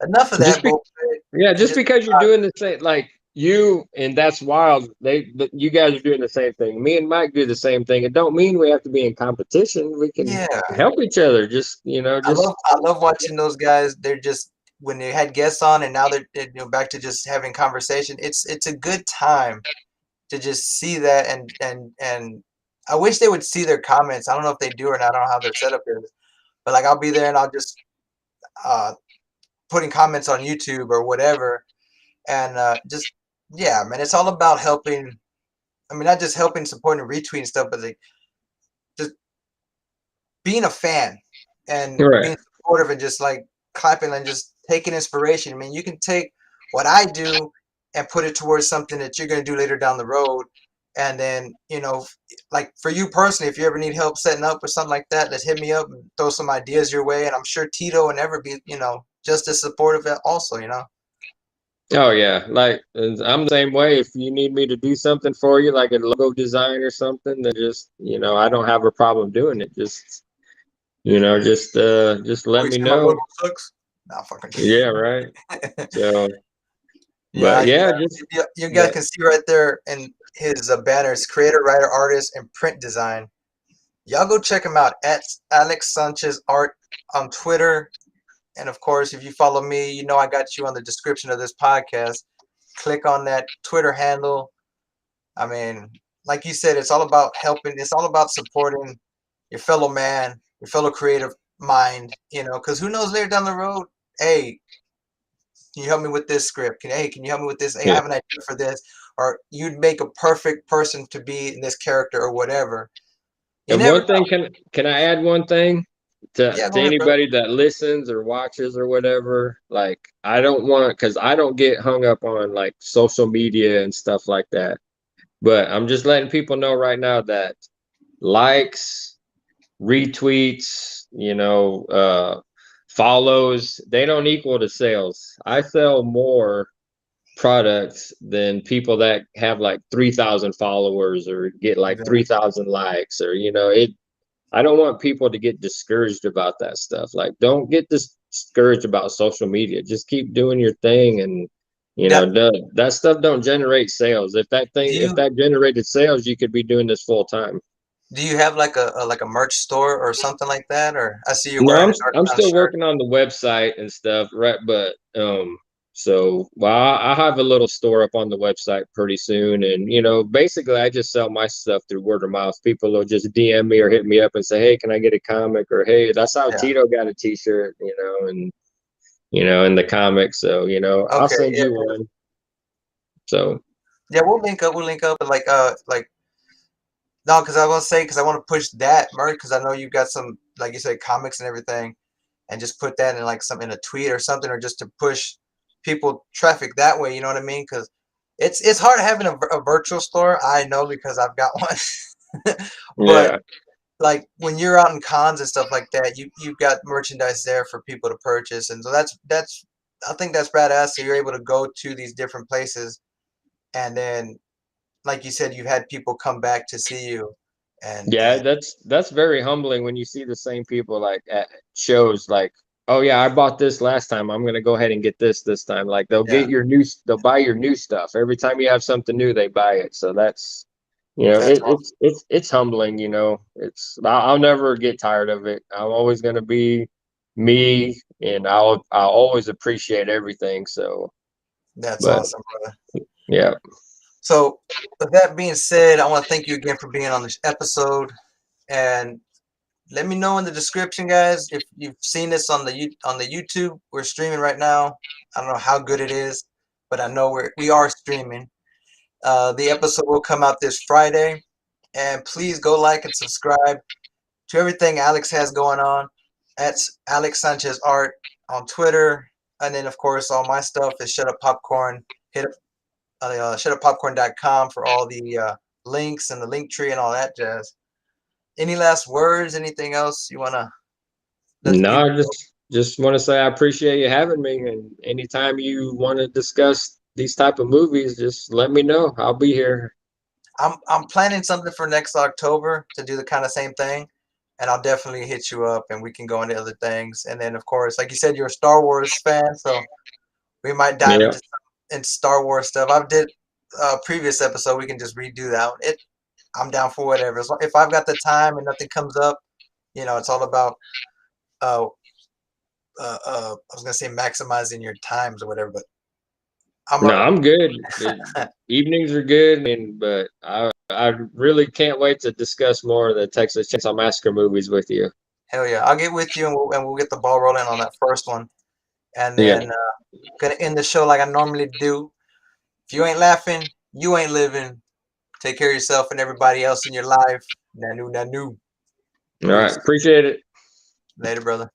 enough of just that be, bullshit yeah, and just just because you're doing the same, like you, and that's wild. You guys are doing the same thing. Me and Mike do the same thing. It don't mean we have to be in competition. We can yeah. help each other. Just, I love watching those guys. They're just when they had guests on and now they're back to just having conversation. It's a good time to just see that and I wish they would see their comments. I don't know if they do or not. I don't know how their setup is, but like I'll be there and I'll just uh putting comments on YouTube or whatever, and just yeah, man, it's all about helping. I mean, not just helping, supporting, and retweeting stuff, but like just being a fan and right. being supportive and just like clapping and just taking inspiration. I mean, you can take what I do and put it towards something that you're going to do later down the road. And then, like for you personally, if you ever need help setting up or something like that, just hit me up and throw some ideas your way. And I'm sure Tito and ever be, just as supportive also. Oh yeah, like I'm the same way. If you need me to do something for you, like a logo design or something, then just I don't have a problem doing it. Just Oh, let you me say my logo know. sucks? Nah, fucking. Yeah, right. So, Yeah, but yeah, just you guys but can see right there in his banners, creator, writer, artist, and print design. Y'all go check him out at Alex Sanchez Art on Twitter. And of course, if you follow me, I got you on the description of this podcast. Click on that Twitter handle. I mean, like you said, it's all about helping. It's all about supporting your fellow man, your fellow creative mind, because who knows later down the road, hey, can you help me with this script? Can you help me with this? Hey, I yeah. have an idea for this. Or you'd make a perfect person to be in this character or whatever. You And never one thing, know. can I add one thing Yeah, to go ahead, brother. anybody that listens or watches or whatever? Like, I don't want because I don't get hung up on like social media and stuff like that. But I'm just letting people know right now that likes, retweets, follows, they don't equal to sales. I sell more products than people that have like 3,000 followers or get like Yeah. 3,000 likes or, it. I don't want people to get discouraged about that stuff. Like, don't get discouraged about social media. Just keep doing your thing and, Now, that stuff don't generate sales. do If you that generated sales, you could be doing this full time. do you have like a merch store or something like that? Or I see you No, wearing I'm an Art I'm Town still shirt. working on the website and stuff, right? But so well, I have a little store up on the website pretty soon, and basically, I just sell my stuff through word of mouth. People will just DM me or hit me up and say, "Hey, can I get a comic?" Or "Hey, that's how Yeah. Tito got a T-shirt," and in the comic. So I'll Okay. send Yeah. you one. So Yeah. We'll link up. We'll link up. And like no, because I want to say because I want to push that merch because I know you've got some like you said comics and everything, and just put that in like some in a tweet or something, or just to push people traffic that way. You know what I mean? Because it's hard having a virtual store. I know because I've got one, but yeah, like when you're out in cons and stuff like that, you've got merchandise there for people to purchase, and so that's I think that's badass. So you're able to go to these different places, and then like you said, you've had people come back to see you, yeah, and that's very humbling when you see the same people like at shows like, oh yeah, I bought this last time. I'm gonna go ahead and get this time. Like yeah, they'll buy your new stuff. Every time you have something new, they buy it. So that's that's awesome. it's humbling, I'll never get tired of it. I'm always gonna be me and I'll always appreciate everything. So That's but awesome, brother. yeah. So with that being said, I want to thank you again for being on this episode, and let me know in the description, guys, if you've seen this on the YouTube. We're streaming right now. I don't know how good it is, but I know we are streaming. The episode will come out this Friday. And please go like and subscribe to everything Alex has going on. That's Alex Sanchez Art on Twitter. And then, of course, all my stuff is Shut Up Popcorn. Hit up shutupopcorn.com for all the links and the link tree and all that jazz. Any last words? Anything else you want to let the No, people I just want to say I appreciate you having me, and anytime you want to discuss these type of movies, just let me know. I'll be here. I'm planning something for next October to do the kind of same thing, and I'll definitely hit you up and we can go into other things. And then, of course, like you said, you're a Star Wars fan, so we might dive Yeah. into Star Wars stuff. I did a previous episode. We can just redo that one. I'm down for whatever. If I've got the time and nothing comes up, it's all about uh, I was gonna say maximizing your times or whatever, but I'm No, a I'm good. Evenings are good, but I really can't wait to discuss more of the Texas Chainsaw Massacre movies with you. hell yeah. I'll get with you and we'll get the ball rolling on that first one, and Yeah. then gonna end the show like I normally do. If you ain't laughing, you ain't living. Take care of yourself and everybody else in your life. Nanu nanu. All right. Peace. Appreciate it. Later, brother.